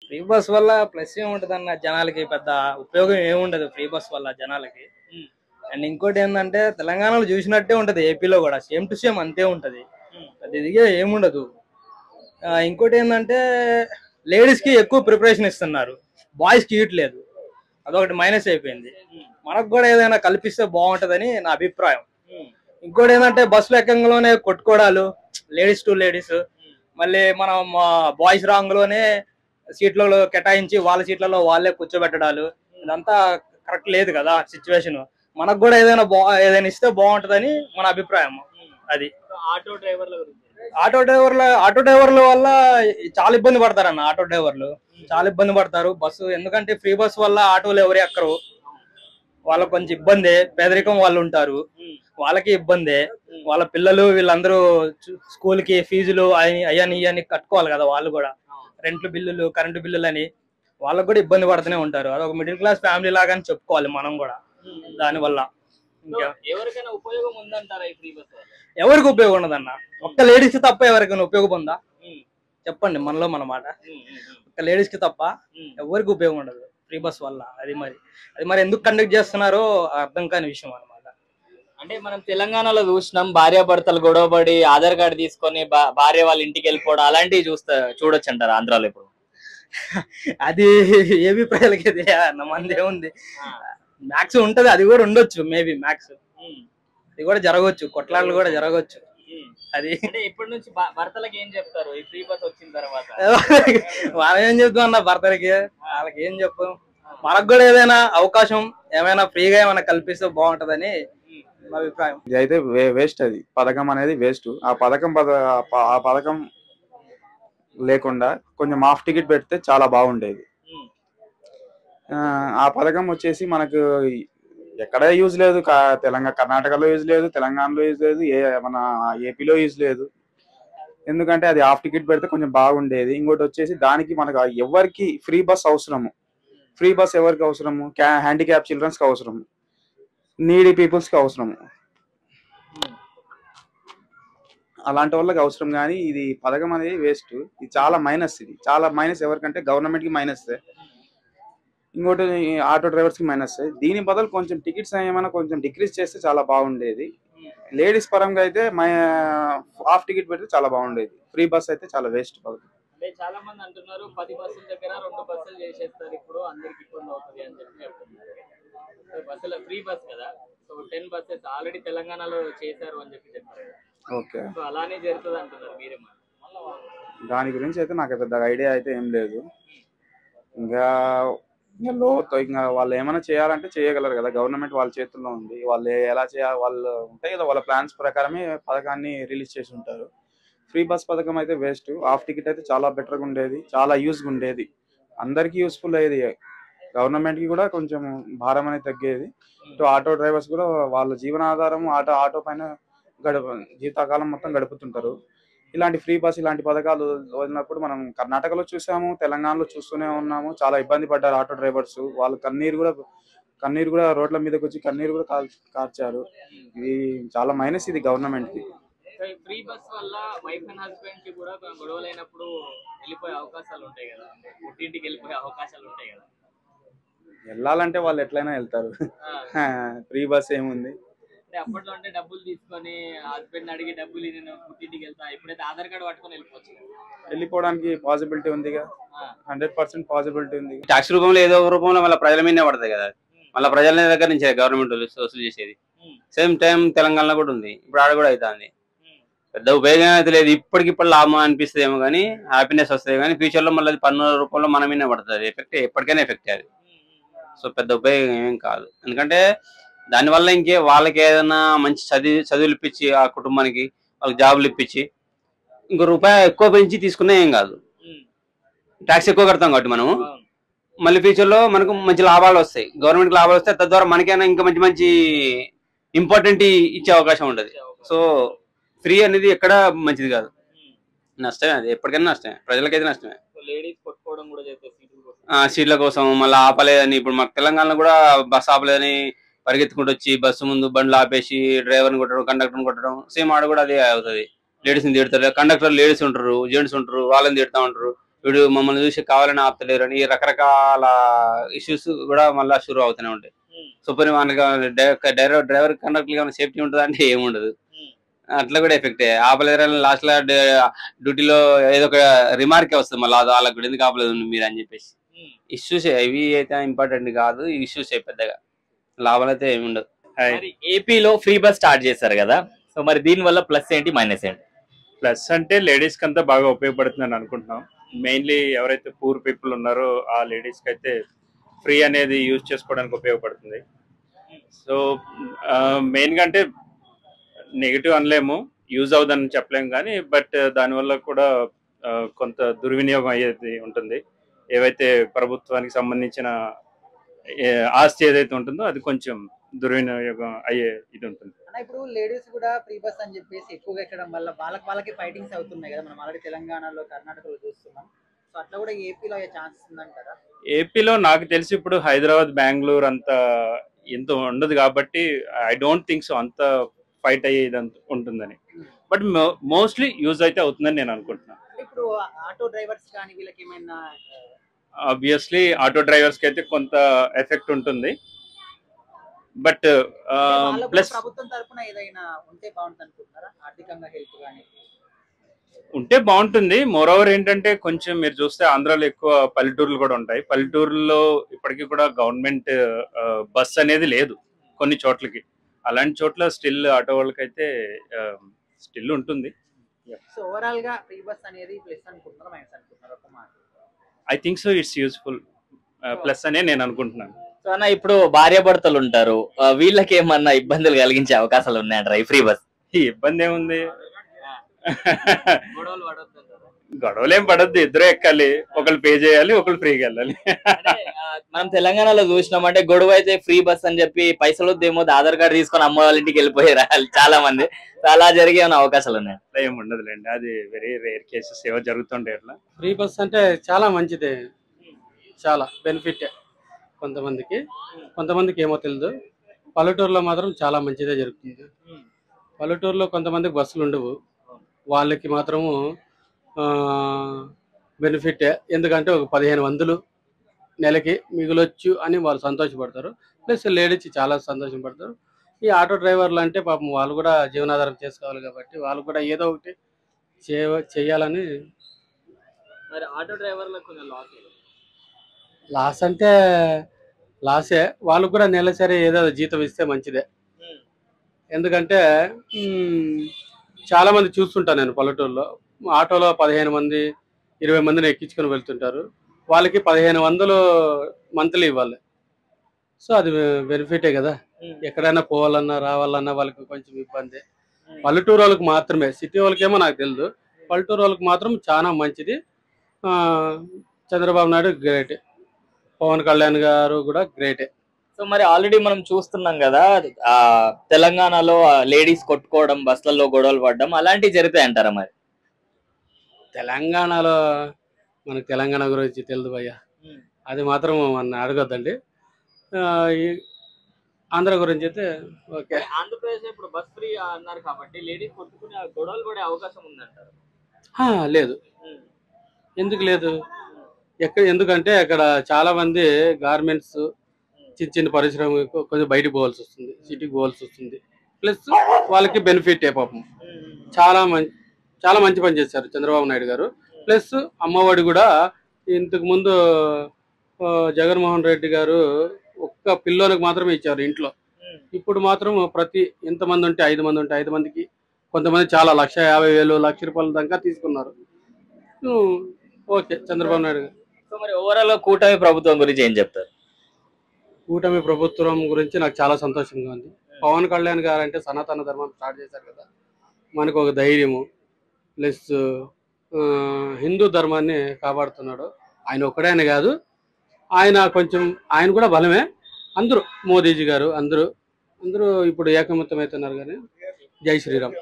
Free bus వల్ల plus ఏముంటది అన్న, జనాలకి పెద్ద ఉపయోగం ఏముండదు ఫ్రీ బస్ వల్ల జనాలకి. అండ్ ఇంకోటి ఏంటంటే తెలంగాణలో చూసినట్టే ఉంటది, ఏపీలో కూడా సేమ్ టు సేమ్ అంతే ఉంటది, అది ఇదిగా ఏముండదు. ఇంకోటి ఏంటంటే లేడీస్ కి ఎక్కువ ప్రిపరేషన్ ఇస్తున్నారు, బాయ్స్ కి ఇవ్వట్లేదు, అదొకటి మైనస్ అయిపోయింది. మనకు కూడా ఏదైనా కల్పిస్తే బాగుంటదని నా అభిప్రాయం. ఇంకోటి ఏంటంటే బస్సులో ఎక్కంలోనే కొట్టుకోవడాలు, లేడీస్ టు లేడీస్, మళ్ళీ మనం బాయ్స్ రాంగ్ లోనే సీట్లలో కేటాయించి వాళ్ళ సీట్లలో వాళ్ళే కూర్చోబెట్టడాలు, ఇదంతా కరెక్ట్ లేదు కదా సిచ్యువేషన్. మనకు కూడా ఏదైనా ఇస్తే బాగుంటదని మన అభిప్రాయం. అది ఆటో డ్రైవర్ల వల్ల చాలా ఇబ్బంది పడతారన్న. ఆటో డ్రైవర్లు చాలా ఇబ్బంది పడతారు బస్సు, ఎందుకంటే ఫ్రీ బస్ వల్ల ఆటోలు ఎవరు ఎక్కరు, వాళ్ళకి కొంచెం ఇబ్బంది. పేదరికం వాళ్ళు ఉంటారు, వాళ్ళకి ఇబ్బంది. వాళ్ళ పిల్లలు వీళ్ళందరూ స్కూల్ కి ఫీజులు అయ్యని ఇవన్నీ కట్టుకోవాలి కదా, వాళ్ళు కూడా రెంట్లు బిల్లులు, కరెంటు బిల్లులు అని వాళ్ళకు కూడా ఇబ్బంది పడుతూనే ఉంటారు. అదొక మిడిల్ క్లాస్ ఫ్యామిలీ లాగా అని చెప్పుకోవాలి మనం కూడా. దాని వల్ల ఎవరికైనా ఉపయోగం ఉందంటారా ఈ ఫ్రీ బస్? ఎవరికి ఉపయోగం ఉండదన్న, ఒక్క లేడీస్ కి తప్ప ఎవరికైనా ఉపయోగం ఉందా చెప్పండి, మనలో మన మాట. ఒక్క లేడీస్ కి తప్ప ఎవరికి ఉపయోగం ఉండదు ఫ్రీ బస్ వల్ల. అది మరి ఎందుకు కండక్ట్ చేస్తున్నారో అర్థం కాని విషయం అనమాట. అంటే మనం తెలంగాణలో చూసినాం, భార్యాభర్తలు గొడవపడి ఆధార్ కార్డు తీసుకొని భార్య వాళ్ళ ఇంటికి వెళ్ళిపోవడం, అలాంటివి చూడొచ్చు అంటారు ఆంధ్రాలో ఇప్పుడు. అది ఏపీ ప్రజలకి అన్న మంది ఏముంది, మ్యాక్స్ ఉంటది, అది కూడా ఉండొచ్చు, మేబీ మ్యాక్స్ అది కూడా జరగవచ్చు, కొట్లాటలు కూడా జరగవచ్చు. అది ఇప్పటి నుంచి భర్తలకు ఏం చెప్తారు ఈ ఫ్రీ బస్ వచ్చిన తర్వాత? మనం ఏం చెప్తాం అన్న భర్తలకి, వాళ్ళకి ఏం చెప్పు. మనకు కూడా ఏదైనా అవకాశం ఏమైనా ఫ్రీగా ఏమైనా కల్పిస్తే బాగుంటదని నా అభిప్రాయం. ఇది అయితే వేస్ట్, అది పథకం అనేది వేస్ట్. ఆ పథకం లేకుండా కొంచెం హాఫ్ టికెట్ పెడితే చాలా బాగుండేది. ఆ పథకం వచ్చేసి మనకు ఎక్కడ యూజ్ లేదు, కర్ణాటకలో యూజ్ లేదు, తెలంగాణలో యూజ్ లేదు, మన ఏపీలో యూజ్ లేదు. ఎందుకంటే అది హాఫ్ టికెట్ పెడితే కొంచెం బాగుండేది. ఇంకోటి వచ్చేసి దానికి మనకు ఎవరికి ఫ్రీ బస్ అవసరము, ఫ్రీ బస్ ఎవరికి అవసరము, హ్యాండిక్యాప్ చిల్డ్రన్స్ కి అవసరము, నీడీ పీపుల్స్ కి అవసరము, అలాంటి వాళ్ళకి అవసరం. కానీ ఇది పథకం అనేది వేస్ట్, ఇది చాలా మైనస్. ఇది చాలా మైనస్ ఎవరికంటే గవర్నమెంట్ కి మైనస్, ఇంకోటి ఆటో డ్రైవర్స్ కి మైనస్. దీని బదులు కొంచెం టికెట్స్ ఏమైనా కొంచెం డిక్రీజ్ చేస్తే చాలా బాగుండేది. లేడీస్ పరంగా అయితే హాఫ్ టికెట్ పెడితే చాలా బాగుండేది. ఫ్రీ బస్ అయితే చాలా వేస్ట్ పథకం. అంటే చాలా మంది అంటున్నారు 10 బస్సుల దగ్గర 2 బస్సులు చేసేస్తారు, ఇప్పుడు అందరికి ఇబ్బంది అవుతుంది అని చెప్పి చెప్తున్నారు. బస్సుల ఫ్రీ బస్ కదా, సో 10 బస్సెస్ ఆల్రెడీ తెలంగాణలో చేశారు అని చెప్పి చెప్పారు. ఓకే, సో అలానే జరుగుతుంది అంటున్నారు మీరేమో? దాని గురించి అయితే నాకు పెద్ద ఐడియా అయితే ఏం లేదు. ఇంకా వాళ్ళు ఏమైనా చేయాలంటే చేయగలరు కదా, గవర్నమెంట్ వాళ్ళ చేతుల్లో ఉంది. వాళ్ళు ఎలా చేయాలి, వాళ్ళు ఉంటాయి కదా, వాళ్ళ ప్లాన్స్ ప్రకారమే పథకాన్ని రిలీజ్ చేసి ఉంటారు. ఫ్రీ బస్ పథకం అయితే వేస్ట్. హాఫ్ టికెట్ అయితే చాలా బెటర్గా ఉండేది, చాలా యూజ్గా ఉండేది, అందరికీ యూస్ఫుల్ అయ్యేది. గవర్నమెంట్ కి కూడా కొంచెం భారం అనేది తగ్గేది. ఇటు ఆటో డ్రైవర్స్ కూడా వాళ్ళ జీవనాధారం ఆటో పైన జీవితకాలం మొత్తం గడుపుతుంటారు. ఇలాంటి ఫ్రీ బస్, ఇలాంటి పథకాలు వదిలినప్పుడు మనం కర్ణాటకలో చూసాము, తెలంగాణలో చూస్తూనే ఉన్నాము. చాలా ఇబ్బంది పడ్డారు ఆటో డ్రైవర్స్. వాళ్ళు కన్నీరు కూడా రోడ్ల మీదకి వచ్చి కన్నీరు కూడా కార్చారు. ఇది చాలా మైనస్ ఇది గవర్నమెంట్ కి. ఫ్రీ బస్ వల్ల వైఫ్ అండ్ హస్బెండ్ కి కూడా గొడవలు అయినప్పుడు వెళ్ళిపోయే అవకాశాలు ఉంటాయి కదా, పుట్టింటికి వెళ్ళిపోయే అవకాశాలు ఉంటాయి కదా. వెళ్ళాలంటే వాళ్ళు ఎట్లయినా వెళ్తారు, ఫ్రీ బస్ ఏముంది. అంటే అప్పట్లో అంటే డబ్బులు తీసుకొని హస్బెండ్ అడిగి డబ్బులు నేను పుట్టింటికి వెళ్తా, ఇప్పుడైతే ఆధార్ కార్డు పట్టుకొని వెళ్ళిపోవచ్చు. వెళ్ళిపోవడానికి పాసిబిలిటీ ఉందిగా, 100% పాసిబిలిటీ ఉంది. ట్యాక్స్ రూపంలో ఏదో ఒక రూపంలో మళ్ళీ ప్రజల మీదనే పడతాయి కదా, మళ్ళీ ప్రజల దగ్గర నుంచి గవర్నమెంట్ వసూలు చేసేది. సేమ్ టైం తెలంగాణలో కూడా ఉంది, ఇప్పుడు ఆడ కూడా అవుతుంది. పెద్ద ఉపయోగం అయితే లేదు, ఇప్పటికిప్పుడు లాభం అనిపిస్తుంది ఏమో కానీ, హ్యాపీనెస్ వస్తుంది కానీ ఫ్యూచర్ లో మళ్ళీ పన్నుల రూపంలో మన మీదనే పడుతుంది ఎఫెక్ట్, ఎప్పటికైనా ఎఫెక్ట్ అది. సో పెద్ద ఉపయోగం ఏం కాదు, ఎందుకంటే దానివల్ల వాళ్ళకి ఏదైనా మంచి చదువులు ఇప్పించి, ఆ కుటుంబానికి వాళ్ళకి జాబులు ఇప్పించి ఇంకో రూపాయి ఎక్కువ పెంచి తీసుకున్నా ఏం కాదు. ట్యాక్స్ ఎక్కువ కడతాం కాబట్టి మనము మళ్ళీ ఫ్యూచర్ లో మనకు మంచి లాభాలు వస్తాయి, గవర్నమెంట్ లాభాలు వస్తాయి. తద్వారా మనకైనా ఇంకా మంచి మంచి ఇంపార్టెంట్ ఇచ్చే అవకాశం ఉంటుంది. సో ఫ్రీ అనేది ఎక్కడ మంచిది కాదు, నష్టమే, అది ఎప్పటికైనా నష్టమే, ప్రజలకైతే నష్టమే. సీట్ల కోసం మళ్ళీ ఆపలేదని, ఇప్పుడు మాకు తెలంగాణలో కూడా బస్సు ఆపలేదని పరిగెత్తుకుంటూ వచ్చి బస్సు ముందు బండ్లు ఆపేసి డ్రైవర్ని కొట్టడం, కండక్టర్ని కొట్టడం. సేమ్ ఆడ కూడా అదే అవుతుంది, లేడీస్ని తిడతారు. కండక్టర్ లేడీస్ ఉంటారు, జెంట్స్ ఉంటారు, వాళ్ళని తిడతా ఉంటారు. వీడు మమ్మల్ని చూసి కావాలని ఆపుతలేరు అని ఈ రకరకాల ఇష్యూస్ కూడా మళ్ళీ షురు అవుతూనే ఉంటాయి. సూపర్ డ్రైవర్ కండక్టర్ ఏమైనా సేఫ్టీ ఉంటుందా అంటే ఏముండదు. అట్లా కూడా ఎఫెక్ట్ ఆపలేదని లాస్ట్ లో డ్యూటీలో ఏదో ఒక రిమార్కే వస్తుంది మళ్ళీ వాళ్ళకి కూడా ఎందుకు ఆపలేదు మీరు అని చెప్పేసి. ఇష్యూస్ ఇవి అయితే ఇంపార్టెంట్ కాదు, ఈ ఇష్యూస్ పెద్దగా లాభాలు అయితే ఏమి ఉండదు. మరి ఏపీలో ఫ్రీ బస్ స్టార్ట్ చేశారు కదా, సో మరి దీని వల్ల ప్లస్ ఏంటి మైనస్ ఏంటి? ప్లస్ అంటే లేడీస్ కి అంతా బాగా ఉపయోగపడుతుందని అనుకుంటున్నాం. మెయిన్లీ ఎవరైతే పూర్ పీపుల్ ఉన్నారో ఆ లేడీస్ కి అయితే ఫ్రీ అనేది యూజ్ చేసుకోవడానికి ఉపయోగపడుతుంది. సో మెయిన్ గా అంటే నెగిటివ్ అనలేము, యూజ్ అవుదని చెప్పలేము, కానీ బట్ దానివల్ల కూడా కొంత దుర్వినియోగం అయ్యేది ఉంటుంది. ఏవైతే ప్రభుత్వానికి సంబంధించిన ఆస్తి ఏదైతే ఉంటుందో అది కొంచెం దుర్వినియోగం అయ్యే ఇది ఉంటుంది. ఇప్పుడు లేడీస్ కూడా ఫ్రీ బస్ అని చెప్పేసి ఎక్కువగా ఎక్కడం వల్ల వాళ్ళకి ఫైటింగ్స్ అవుతున్నాయి కదా, మనం ఆల్రెడీ తెలంగాణలో కర్ణాటకలో చూస్తున్నాం. సో అట్లా కూడా ఏపీలో అయ్యే ఛాన్సెస్ ఉందంటారా? ఏపీలో నాకు తెలిసి ఇప్పుడు హైదరాబాద్, బెంగళూరు అంత ఇంత ఉండదు కాబట్టి ఐ డోంట్ థింక్ సో అంత ఫైట్ అయ్యేది ఉంటుందని. బట్ మోస్ట్లీ యూజ్ అయితే అవుతుందని నేను అనుకుంటున్నాను. ఇప్పుడు ఆటో డ్రైవర్స్ కానీ వీళ్ళకి ఏమైనా ఆబ్వియస్లీ ఆటో డ్రైవర్స్ కి అయితే కొంత ఎఫెక్ట్ ఉంటుంది. బట్ ప్లస్ ప్రభుత్వం తరఫున ఏదైనా ఉంటే బాగుంటుంది అనుకుంటున్నారా? ఆర్థికంగా హెల్ప్ కానీ ఉంటే బాగుంటుంది. మోర్ ఓవర్ ఏంటంటే కొంచెం మీరు చూస్తే ఆంధ్రాలో ఎక్కువ పల్లెటూర్లు కూడా ఉంటాయి. పల్లెటూరులో ఇప్పటికీ కూడా గవర్నమెంట్ బస్ అనేది లేదు కొన్ని చోట్లకి. అలాంటి చోట్ల స్టిల్ ఆటో వాళ్ళకైతే స్టిల్ ఉంటుంది. సో ఓవరాల్ గా ఫ్రీ బస్ అనేది ప్లస్ అనుకుంటున్నారా మైనస్ అనుకుంటున్నారా? ఒక మాట I think so it's useful plus అనే నేను అనుకుంటున్నాను. సో అన్న ఇప్పుడు భార్యాభర్తలు ఉంటారు, వీళ్ళకి ఏమన్నా ఇబ్బందులు కలిగించే అవకాశాలు ఉన్నాయంటారా ఈ ఫ్రీ బస్? ఈ ఇబ్బంది ఏముంది, గొడవలు పడొద్దు. గొడవలేం పడద్దు, ఇద్దరే ఎక్కాలి, ఒకళ్ళు పే చేయాలి, ఒకళ్ళు ఫ్రీగా వెళ్ళాలి. మనం తెలంగాణలో చూసినామంటే గొడవ అయితే ఫ్రీ బస్ అని చెప్పి పైసలు వద్దేమో ఆధార్ కార్డు తీసుకొని అమ్మ వాళ్ళ ఇంటికి వెళ్ళిపోయారు చాలా మంది. అలా జరిగే అవకాశాలు ఉన్నాయి? అట్లా ఏమి ఉండదులేండి, అది వెరీ రేర్ కేసెస్ ఏవో జరుగుతుండే. అట్లా ఫ్రీ బస్ అంటే చాలా మంచిదే, చాలా బెనిఫిట్ కొంతమందికి ఏమో తెలియదు. పల్లెటూరులో మాత్రం చాలా మంచిదే జరుగుతుంది. పల్లెటూరులో కొంతమందికి బస్సులు ఉండవు, వాళ్ళకి మాత్రము బెనిఫిటే. ఎందుకంటే ఒక 1500 నెలకి మిగులొచ్చు అని వాళ్ళు సంతోషపడతారు. ప్లస్ లేడీస్ చాలా సంతోషపడతారు. ఈ ఆటో డ్రైవర్లు అంటే పాపం వాళ్ళు కూడా జీవనాధారం చేసుకోవాలి కాబట్టి వాళ్ళు కూడా ఏదో ఒకటి చేయాలని. మరి ఆటో డ్రైవర్లకు కొంచెం లాస్ అంటే లాసే, వాళ్ళకు కూడా నెలసరి ఏదో జీతం ఇస్తే మంచిదే. ఎందుకంటే చాలా మంది చూస్తుంటాను నేను పల్లెటూరులో, ఆటోలో 15 మంది 20 మందిని ఎక్కించుకొని వెళ్తుంటారు. వాళ్ళకి 1500 మంత్లీ ఇవ్వాలి. సో అది బెనిఫిటే కదా. ఎక్కడైనా పోవాలన్నా రావాలన్నా వాళ్ళకి కొంచెం ఇబ్బంది. పల్లెటూరు వాళ్ళకి మాత్రమే, సిటీ వాళ్ళకేమో నాకు తెలియదు. పల్లెటూరు వాళ్ళకి మాత్రం చాలా మంచిది. చంద్రబాబు నాయుడు గ్రేటే, పవన్ కళ్యాణ్ గారు కూడా గ్రేటే. సో మరి ఆల్రెడీ మనం చూస్తున్నాం కదా తెలంగాణలో లేడీస్ కొట్టుకోవడం, బస్సులలో గొడవలు పడడం అలాంటివి జరుగుతాయి అంటారా? మరి తెలంగాణలో మనకు తెలంగాణ గురించి తెలియదు భయ్య, అది మాత్రం మన అడగొద్దండి. ఆంధ్ర గురించి అయితే ఓకే. ఆంధ్రప్రదేశ్ ఇప్పుడు బస్ ఫ్రీ అన్నారు కాబట్టి లేడీస్ కొట్టుకునే గొడవలు పడే అవకాశం ఉందంటారు? లేదు, ఎందుకు లేదు, ఎందుకంటే అక్కడ చాలా మంది గార్మెంట్స్, చిన్న పరిశ్రమకు కొంచెం బయటకు పోవాల్సి వస్తుంది, సిటీకి పోవాల్సి వస్తుంది. ప్లస్ వాళ్ళకి బెనిఫిట్ పాపం. చాలా మంచి పని చేశారు చంద్రబాబు నాయుడు గారు. ప్లస్ అమ్మఒడి కూడా ఇంతకు ముందు జగన్మోహన్ రెడ్డి గారు ఒక్క పిల్లోనికి మాత్రమే ఇచ్చారు ఇంట్లో. ఇప్పుడు మాత్రం ప్రతి ఎంతమంది ఉంటే 5 మంది ఉంటే 5 మందికి, కొంతమంది చాలా 1,50,000 1,00,000 రూపాయల దాకా తీసుకున్నారు. ఓకే చంద్రబాబు నాయుడు గారు. సో మరి ఓవరాల్ కూటమి ప్రభుత్వం గురించి ఏం చెప్తారు? కూటమి ప్రభుత్వం గురించి నాకు చాలా సంతోషంగా ఉంది. పవన్ కళ్యాణ్ గారు అంటే సనాతన ధర్మం స్టార్ట్ చేశారు కదా, మనకు ఒక ధైర్యము. ప్లస్ హిందూ ధర్మాన్ని కాపాడుతున్నాడు. ఆయన ఒక్కడే కాదు, ఆయన కూడా బలమే. అందరూ మోదీజీ గారు అందరూ ఇప్పుడు ఏకమత్యం అవుతున్నారు. కానీ జై శ్రీరామ్.